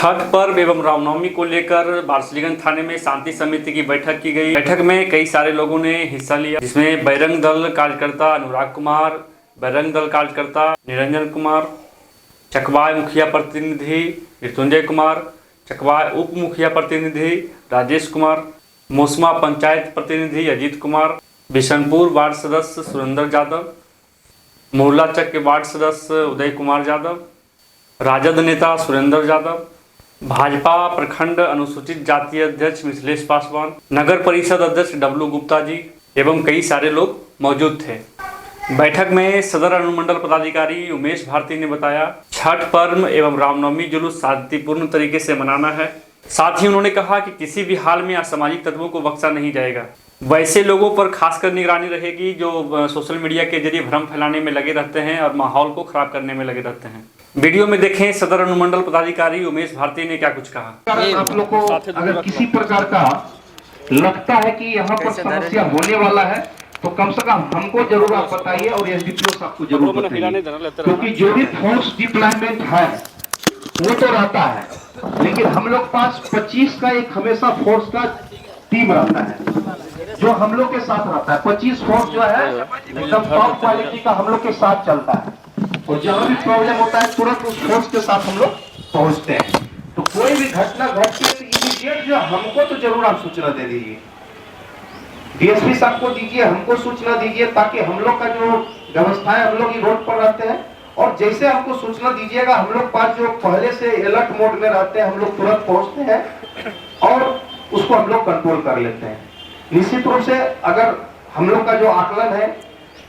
छठ पर्व एवं रामनवमी को लेकर वारसिलीगंज थाने में शांति समिति की बैठक की गई। बैठक में कई सारे लोगों ने हिस्सा लिया, जिसमें बजरंग दल कार्यकर्ता अनुराग कुमार, बजरंग दल कार्यकर्ता निरंजन कुमार, चकवाय मुखिया प्रतिनिधि मृत्युंजय कुमार, चकवाय उप मुखिया प्रतिनिधि राजेश कुमार, मोसमा पंचायत प्रतिनिधि अजीत कुमार, बिशनपुर वार्ड सदस्य सुरेंद्र यादव, मोहल्लाचक के वार्ड सदस्य उदय कुमार यादव, राजद नेता सुरेंद्र यादव, भाजपा प्रखंड अनुसूचित जाति अध्यक्ष मिथिलेश पासवान, नगर परिषद अध्यक्ष डब्लू गुप्ता जी एवं कई सारे लोग मौजूद थे। बैठक में सदर अनुमंडल पदाधिकारी उमेश भारती ने बताया, छठ पर्व एवं रामनवमी जुलूस शांतिपूर्ण तरीके से मनाना है। साथ ही उन्होंने कहा कि किसी भी हाल में असामाजिक तत्वों को बख्शा नहीं जाएगा। वैसे लोगों पर खासकर निगरानी रहेगी जो सोशल मीडिया के जरिए भ्रम फैलाने में लगे रहते हैं और माहौल को खराब करने में लगे रहते हैं। वीडियो में देखें सदर अनुमंडल पदाधिकारी उमेश भारती ने क्या कुछ कहा। आप लोग को अगर किसी प्रकार का लगता है कि यहाँ पर समस्या होने वाला है तो कम से कम हमको जरूर आप बताइए और एसडीपीओ साहब को जरूर बताइए, क्योंकि जो भी फोर्स डिप्लॉयमेंट है वो तो रहता है, लेकिन हम लोग पास 25 का एक हमेशा फोर्स का टीम रहता है जो हम लोग के साथ रहता है। 25 फोर्स जो है एकदम टॉप क्वालिटी का हम लोग के साथ चलता है और जहां भी प्रॉब्लम होता है तुरंत उस फोर्स के साथ हम लोग पहुंचते हैं। तो कोई भी घटना घटती है तो इमीडिएट जो हमको तो जरूर आप सूचना दे दीजिए, डीएसपी साहब को दीजिए, हमको सूचना दीजिए, ताकि हम लोग का जो व्यवस्था है हम लोग रोड पर रहते हैं और जैसे हमको सूचना दीजिएगा हम लोग पास जो पहले से अलर्ट मोड में रहते हैं हम लोग तुरंत पहुंचते हैं और उसको हम लोग कंट्रोल कर लेते हैं। निश्चित रूप से अगर हम लोग का जो आकलन है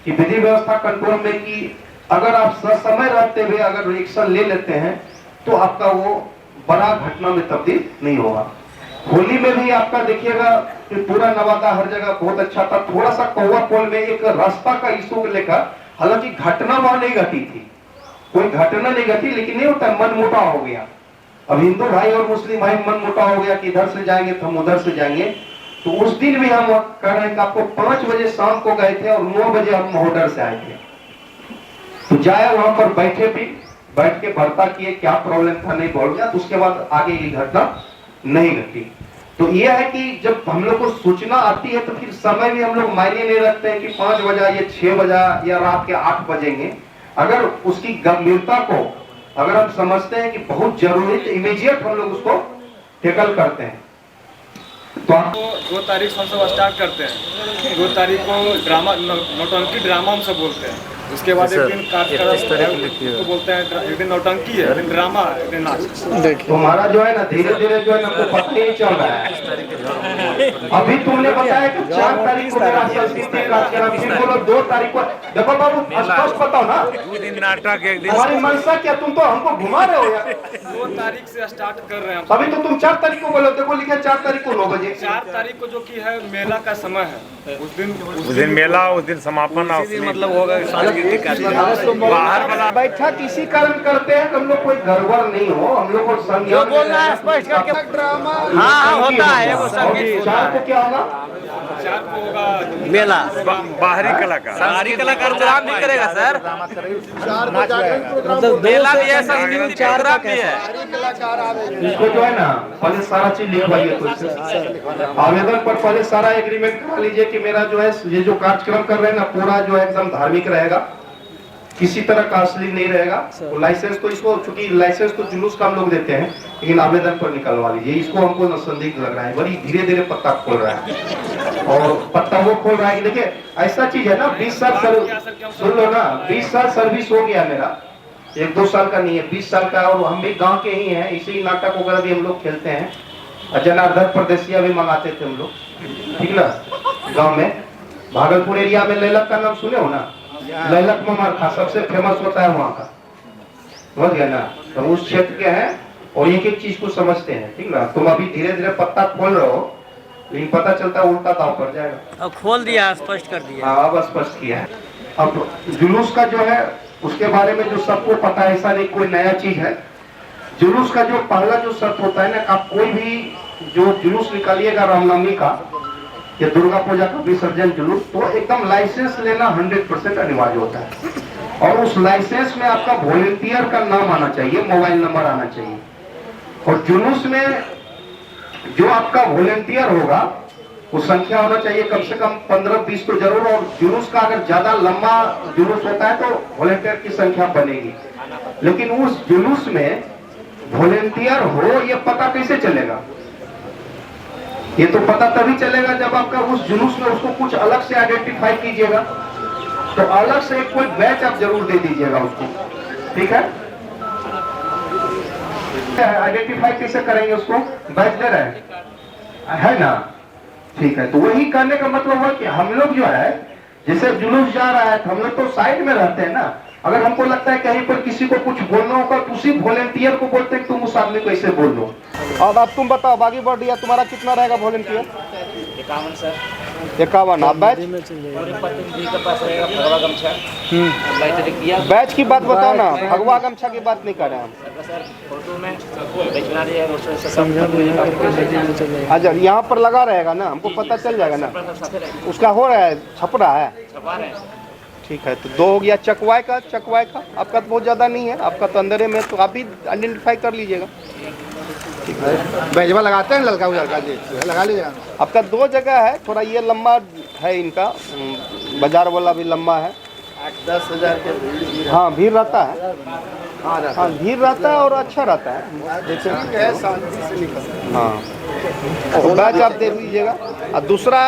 कि विधि व्यवस्था कंट्रोल में कि अगर आप समय रहते हुए अगर रिएक्शन ले लेते हैं तो आपका वो बड़ा घटना में तब्दील नहीं होगा। होली में भी आपका देखिएगा कि पूरा नवादा हर जगह बहुत अच्छा था। थोड़ा सा कौवा पोल में एक रास्ता का इशू लेकर, हालांकि घटना वहां नहीं घटी थी, कोई घटना नहीं घटी, लेकिन नहीं होता मन मुटाव हो गया। अब हिंदू भाई और मुस्लिम भाई मन मुटाव हो गया कि इधर से जाएंगे तो हम उधर से जाएंगे। तो उस दिन भी हम कह रहे हैं कि आपको 5 बजे शाम को गए थे और 9 बजे हम महोदर से आए थे। तो जाए वहां पर बैठे भी, बैठ के वार्ता किए, क्या प्रॉब्लम था नहीं बोल गया, तो उसके बाद आगे ये घटना नहीं घटी। तो ये है कि जब हम लोग को सूचना आती है तो फिर समय भी हम लोग मायने नहीं रखते हैं कि 5 बजा या 6 बजा या रात के 8 बजेंगे। अगर उसकी गंभीरता को अगर हम समझते हैं कि बहुत जरूरी तो इमीडिएट हम लोग उसको टैकल करते हैं। तो 2 तारीख से हम सब स्टार्ट करते हैं। 2 तारीख को ड्रामा, नौटंकी ड्रामा हम सब बोलते हैं। उसके बाद एक दिन कार्यक्रम बोलते हैं, एक दिन नौटंकी है, एक दिन ड्रामा, एक दिन नाच। तुम्हारा जो है ना धीरे धीरे जो है ना तो पता नहीं चल रहा है। अभी तुमने बताया कि 4 तारीख को मेरा संस्कृति कार्यक्रम, फिर बोलो 2 तारीख को। देखो बाबू स्पष्ट बताओ ना, 2 दिन नाटक, एक दिन हमारी मनसा क्या, तुम तो हमको घुमा रहे हो यार। 2 तारीख से स्टार्ट कर रहे हैं। अभी तो तुम 4 तारीख को बोलो, देखो लिखा 4 तारीख को 9 बजे। 4 तारीख को जो कि है मेला का समय है, उस दिन मेला, उस दिन समापन मतलब होगा बाहर वाला बैठक इसी कारण करते हैं कि हम लोग कोई गड़बड़ नहीं हो, हम लोग को संज्ञान बोलना है स्पष्ट करके। ड्रामा हाँ होता है वो सब। 4 को क्या होगा? 4 को होगा मेला, बाहरी कलाकार, बाहरी कलाकार प्रोग्राम नहीं करेगा सर। 4 को जागरण प्रोग्राम मेला भी है, सांस्कृतिक प्रोग्राम भी है। इसको जो है ना पहले सारा चीज लिखवाइए, तो आवेदन पर पहले सारा एग्रीमेंट करा लीजिए कि मेरा जो है ये जो कार्यक्रम कर रहे हैं ना पूरा जो है एकदम धार्मिक रहेगा, किसी तरह का असली नहीं रहेगा। तो लाइसेंस तो इसको, चूंकि लाइसेंस तो जुलूस का हम लोग देते हैं, लेकिन आवेदन पर निकलवा लीजिए। इसको हमको न संदिग्ध लग रहा है, बड़ी धीरे धीरे पत्ता खोल रहा है और पत्ता वो खोल रहा है कि देखिए ऐसा चीज है ना, 20 साल सुन लो ना, 20 साल सर्विस हो गया मेरा, 1-2 साल का नहीं है, 20 साल का। और हम भी गाँव के ही हैं, इसी नाटक वगैरह भी हम लोग खेलते हैं, जनार्दन परदेसिया भी मंगाते थे हम लोग, ठीक ना। गाँव में भागलपुर एरिया में लैलक का नाम सुने हो ना, लैलक ममारखा सबसे फेमस होता है वहाँ का, समझ गया ना। तो उस क्षेत्र के हैं और एक एक चीज को समझते हैं, ठीक ना। तुम अभी धीरे धीरे पत्ता खोल रहे हो, लेकिन पता चलता है उल्टा दाव पड़ जाएगा। अब खोल दिया, स्पष्ट कर दिया। हाँ अब स्पष्ट किया है। अब जुलूस का जो है उसके बारे में जो सबको पता है, ऐसा नहीं कोई नया चीज है। जुलूस का जो पहला जो शर्त होता है ना, आप कोई भी जो जुलूस निकालिएगा रामनवमी का या दुर्गा पूजा का विसर्जन जुलूस, तो एकदम लाइसेंस लेना 100% अनिवार्य होता है। और उस लाइसेंस में आपका वॉलंटियर का नाम आना चाहिए, मोबाइल नंबर आना चाहिए। और जुलूस में जो आपका वॉलेंटियर होगा वो संख्या होना चाहिए कम से कम 15-20 तो जरूर। और जुलूस का अगर ज्यादा लंबा जुलूस होता है तो वॉलेंटियर की संख्या बनेगी। लेकिन उस जुलूस में वॉलेंटियर हो ये पता कैसे चलेगा? ये तो पता तभी चलेगा जब आपका उस जुलूस में उसको कुछ अलग से आइडेंटिफाई कीजिएगा। तो अलग से कोई बैच आप जरूर दे दीजिएगा उसको, ठीक है? आइडेंटिफाई कैसे करेंगे उसको? बैच दे रहे है ना, ठीक है। तो वही कहने का मतलब है कि हम लोग जो है जैसे जुलूस जा रहा है तो हम लोग तो साइड में रहते हैं ना। अगर हमको लगता है कहीं पर किसी को कुछ बोलना होगा तो उसी वॉलेंटियर को बोलते हैं तुम उस आदमी को ऐसे बोल दो। अब तुम बताओ बागी बढ़िया तुम्हारा कितना रहेगा वॉलेंटियर? 51 सर। 51। आप बैच बैच की बात बताओ ना, भगवा गमछा की बात नहीं कर रहे हम। अच्छा यहाँ पर लगा रहेगा ना, हमको पता चल जाएगा ना उसका हो रहा है, छप रहा है, ठीक है। तो 2 हो गया। चकवाई का आपका तो बहुत ज़्यादा नहीं है, आपका तो अंदर में, तो आप भी आइडेंटिफाई कर लीजिएगा। बैजवा लगाते हैं लड़का लगा लीजिएगा। आपका 2 जगह है, थोड़ा ये लंबा है इनका, बाजार वाला भी लंबा है। 8-10 हज़ार के हाँ भीड़ रहता है, हाँ भीड़ रहता है और अच्छा रहता है। देखिए शांति से निकल। हाँ तो बैच आप दे दीजिएगा। और दूसरा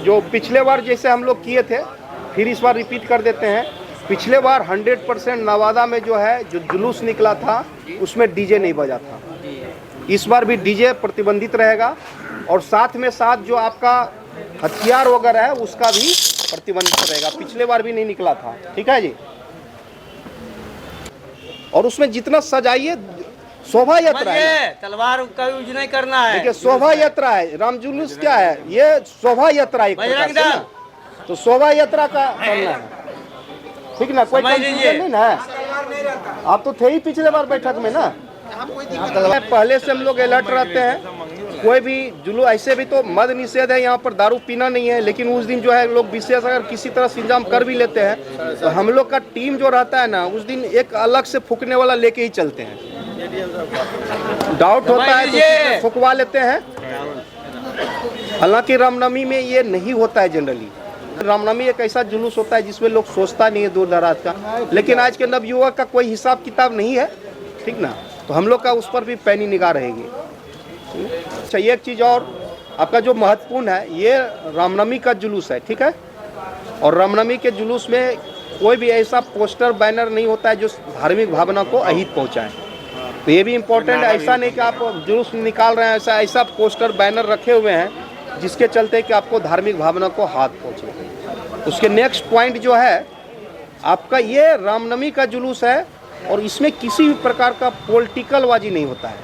जो पिछले बार जैसे हम लोग किए थे फिर इस बार रिपीट कर देते हैं। पिछले बार 100% नवादा में जो है जो जुलूस निकला था उसमें डीजे नहीं बजा था। इस बार भी डीजे प्रतिबंधित रहेगा और साथ में साथ जो आपका हथियार वगैरह है उसका भी प्रतिबंधित रहेगा। पिछले बार भी नहीं निकला था, ठीक है जी। और उसमें जितना सजाइए शोभा यात्रा है, तलवार का यूज नहीं करना है। देखिए शोभा यात्रा है, राम जुलूस क्या है, ये शोभा यात्रा एक प्रकार से ना, तो शोभा यात्रा का करना है, ठीक ना? कोई कंफ्यूजन नहीं ना है? आप तो थे ही पिछले बार बैठक में ना। पहले से हम लोग अलर्ट रहते हैं। कोई भी जुलूस, ऐसे भी तो मद निषेध है यहाँ पर, दारू पीना नहीं है, लेकिन उस दिन जो है लोग विशेष अगर किसी तरह से इंतजाम कर भी लेते हैं तो हम लोग का टीम जो रहता है ना उस दिन एक अलग से फूकने वाला लेके ही चलते हैं। डाउट होता है तो फुकवा लेते हैं। हालांकि रामनवमी में ये नहीं होता है जनरली। रामनवमी एक ऐसा जुलूस होता है जिसमें लोग सोचता नहीं है दूर दराज का, लेकिन आज के नवयुवक का कोई हिसाब किताब नहीं है, ठीक ना? तो हम लोग का उस पर भी पैनी निगाह रहेगी। अच्छा एक चीज़ और आपका जो महत्वपूर्ण है, ये रामनवमी का जुलूस है, ठीक है? और रामनवमी के जुलूस में कोई भी ऐसा पोस्टर बैनर नहीं होता है जो धार्मिक भावना को अहित पहुँचाए। तो ये भी इम्पोर्टेंट है। ऐसा नहीं कि आप जुलूस निकाल रहे हैं, ऐसा पोस्टर बैनर रखे हुए हैं जिसके चलते कि आपको धार्मिक भावना को हाथ पहुँचे। उसके नेक्स्ट पॉइंट जो है आपका, ये रामनवमी का जुलूस है और इसमें किसी भी प्रकार का पॉलिटिकलबाजी नहीं होता है।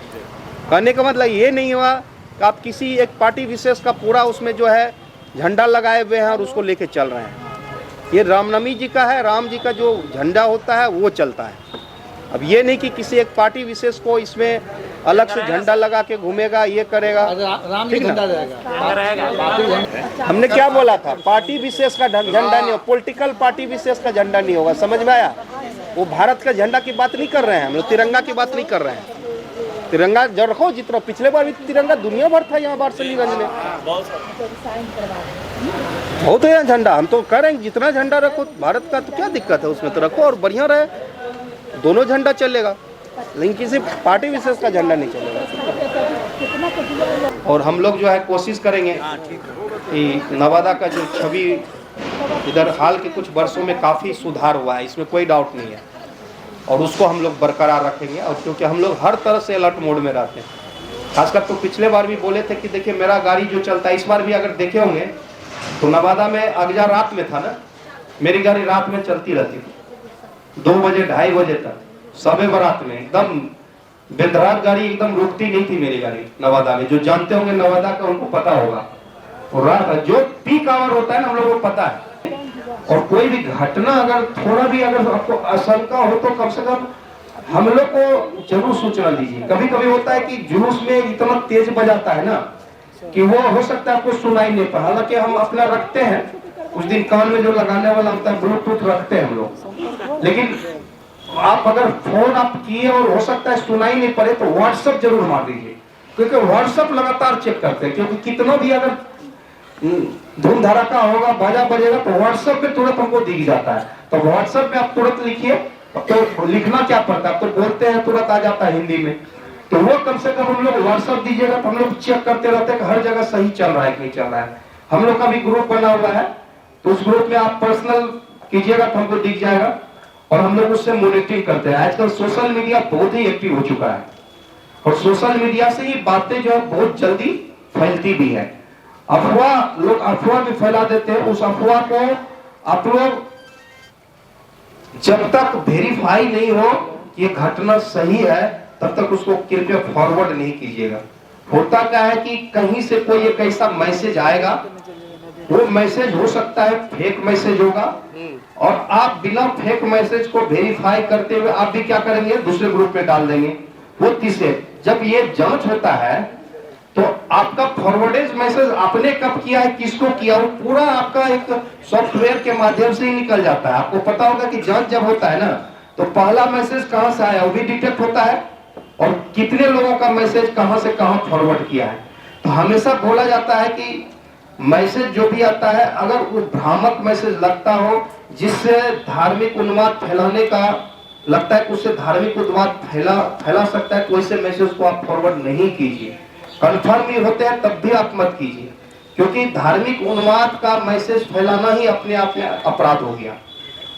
कहने का मतलब ये नहीं हुआ कि आप किसी एक पार्टी विशेष का पूरा उसमें जो है झंडा लगाए हुए हैं और उसको लेके चल रहे हैं। ये रामनवमी जी का है, राम जी का जो झंडा होता है वो चलता है। अब ये नहीं कि किसी एक पार्टी विशेष को इसमें अलग से झंडा लगा के घूमेगा, ये करेगा, ठीक ना? हमने क्या बोला था, पार्टी विशेष का झंडा नहीं हो, पॉलिटिकल पार्टी विशेष का झंडा नहीं होगा, समझ में आया? वो भारत का झंडा की बात नहीं कर रहे हैं हम लोग, तिरंगा की बात नहीं कर रहे हैं। तिरंगा जो रखो जितना, पिछले बार भी तिरंगा दुनिया भर था यहाँ वारसलीगंज में, बहुत है यहाँ झंडा। हम तो कह रहे हैं जितना झंडा रखो भारत का तो क्या दिक्कत है, उसमें तो रखो और बढ़िया रहे, दोनों झंडा चलेगा, लेकिन किसी पार्टी विशेष का झंडा नहीं चलेगा। और हम लोग जो है कोशिश करेंगे कि नवादा का जो छवि इधर हाल के कुछ वर्षों में काफ़ी सुधार हुआ है, इसमें कोई डाउट नहीं है, और उसको हम लोग बरकरार रखेंगे। और क्योंकि हम लोग हर तरह से अलर्ट मोड में रहते हैं, खासकर तो पिछले बार भी बोले थे कि देखिए मेरा गाड़ी जो चलता है, इस बार भी अगर देखे होंगे तो नवादा में अगजा रात में था ना, मेरी गाड़ी रात में चलती रहती थी 2 बजे 2:30 बजे तक, सबे बारात में एकदम बेदरार गाड़ी एकदम रुकती नहीं थी मेरी गाड़ी नवादा में। जो जानते होंगे नवादा का उनको पता होगा, और रात जो पीक आवर होता है ना हम लोगों को पता है। और कोई भी घटना अगर थोड़ा भी अगर आपको आशंका हो तो कम से कम हम लोग को जरूर सूचना दीजिए। कभी कभी होता है कि जुलूस में इतना तेज बजाता है ना कि वो हो सकता है आपको सुनाई नहीं पड़ा, हालांकि हम अपना रखते हैं उस दिन कान में जो लगाने वाला होता है ब्लूटूथ रखते हैं हम लोग, लेकिन आप अगर फोन आप किए और हो सकता है सुनाई नहीं पड़े तो व्हाट्सएप जरूर मार दीजिए, क्योंकि व्हाट्सएप लगातार चेक करते हैं, क्योंकि कितना भी अगर धूम धड़ाका होगा, बाजा बजेगा तो व्हाट्सएप पे तुरंत हमको दिख जाता है। तो व्हाट्सएप में आप तुरंत लिखिए, तो लिखना क्या पड़ता है, तो बोलते हैं तुरंत आ जाता है हिंदी में। तो वो कम से कम हम लोग व्हाट्सएप दीजिएगा तो हम लोग चेक करते रहते हैं कि हर जगह सही चल रहा है कि नहीं चल रहा है। हम लोग का भी ग्रुप बना हुआ है, तो उस ग्रुप में आप पर्सनल कीजिएगा तो हमको दिख जाएगा और हम लोग उससे मॉनिटरिंग करते हैं। आजकल सोशल मीडिया बहुत ही एक्टिव हो चुका है और सोशल मीडिया से ही बातें जो है बहुत जल्दी फैलती भी है। लोग अफवाह भी फैला देते हैं, उस अफवाह को आप लोग जब तक वेरीफाई नहीं हो कि ये घटना सही है तब तक उसको कृपया फॉरवर्ड नहीं कीजिएगा। होता क्या है कि कहीं से कोई एक ऐसा मैसेज आएगा, वो मैसेज हो सकता है फेक मैसेज होगा और आप बिना फेक मैसेज को वेरीफाई करते हुए आप भी क्या करेंगे, दूसरे ग्रुप में डाल देंगे। वो तीसरे जब ये जांच होता है तो आपका फॉरवर्डेज मैसेज आपने कब किया है, किसको किया, वो पूरा आपका एक सॉफ्टवेयर के माध्यम से ही निकल जाता है। आपको पता होगा कि जांच जब होता है ना तो पहला मैसेज कहां से आया वो भी डिटेक्ट होता है और कितने लोगों का मैसेज कहां से कहां फॉरवर्ड किया है। तो हमेशा बोला जाता है कि मैसेज जो भी आता है अगर वो भ्रामक मैसेज लगता हो जिससे धार्मिक उन्माद फैलाने का लगता है कि उससे धार्मिक उन्माद फैला सकता है, तो ऐसे मैसेज को आप फॉरवर्ड नहीं कीजिए। कंफर्म ही होते हैं तब भी आप मत कीजिए, क्योंकि धार्मिक उन्माद का मैसेज फैलाना ही अपने आप में अपराध हो गया।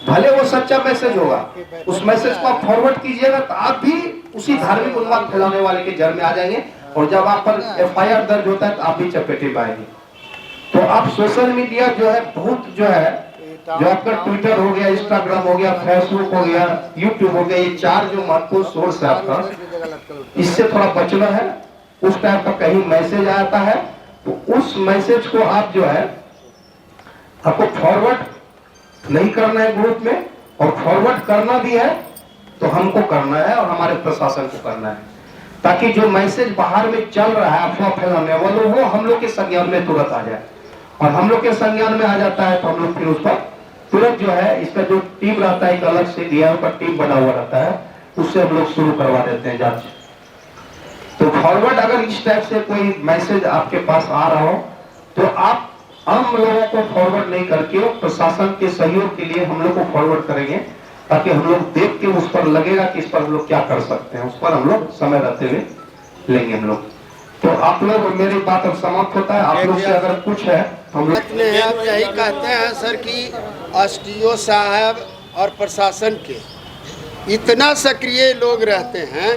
भले वो सच्चा मैसेज होगा, उस मैसेज को आप फॉरवर्ड कीजिएगा तो आप भी उसी धार्मिक उन्माद फैलाने वाले के जड़ में आ जाएंगे और जब आप पर FIR दर्ज होता है तो आप भी चपेटे पाएंगे। तो आप सोशल मीडिया जो है बहुत जो है, जो आपका ट्विटर हो गया, इंस्टाग्राम हो गया, फेसबुक हो गया, यूट्यूब हो गया, ये 4 जो महत्वपूर्ण सोर्स है आपका, इससे थोड़ा बचना है। उस टाइप का कहीं मैसेज आता है तो उस मैसेज को आप जो है आपको फॉरवर्ड नहीं करना है ग्रुप में, और फॉरवर्ड करना भी है तो हमको करना है और हमारे प्रशासन को करना है, ताकि जो मैसेज बाहर में चल रहा है अफवाह फैलाने वालों वो हम लोग के संज्ञान में तुरंत आ जाए। और हम लोग के संज्ञान में आ जाता है तो हम लोग फिर उस पर तुरंत जो है इसका जो टीम रहता है, एक अलग से दिया हुआ टीम बना हुआ रहता है, उससे हम लोग शुरू करवा देते हैं जांच। तो फॉरवर्ड अगर इस टाइप से कोई मैसेज आपके पास आ रहा हो तो आप आम लोगों को फॉरवर्ड नहीं करके प्रशासन के सहयोग के लिए हम लोग को फॉरवर्ड करेंगे, ताकि हम लोग देख के उस पर लगेगा कि इस पर हम लोग क्या कर सकते हैं, उस पर हम लोग समय रहते हुए लेंगे हम लोग। तो आप लोग, मेरी बात अब समाप्त होता है, आप लोग से अगर कुछ है हम लोग हम यही कहते हैं सर कि SDO साहब और प्रशासन के इतना सक्रिय लोग रहते हैं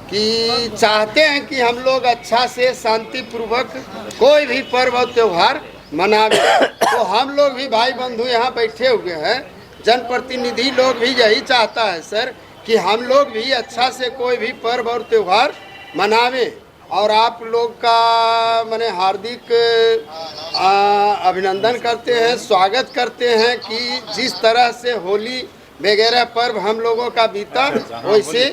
कि चाहते हैं कि हम लोग अच्छा से शांतिपूर्वक कोई भी पर्व और त्यौहार मनावे। तो हम लोग भी भाई बंधु यहाँ बैठे हुए हैं, जनप्रतिनिधि लोग भी यही चाहता है सर कि हम लोग भी अच्छा से कोई भी पर्व और त्यौहार मनावें। और आप लोग का मैंने हार्दिक अभिनंदन करते हैं, स्वागत करते हैं कि जिस तरह से होली वगैरह पर्व हम लोगों का बीता वैसे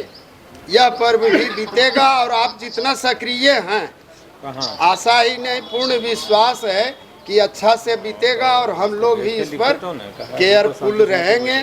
यह पर्व भी बीतेगा। और आप जितना सक्रिय हैं, आशा ही नहीं पूर्ण विश्वास है कि अच्छा से बीतेगा और हम लोग भी इस पर केयरफुल रहेंगे।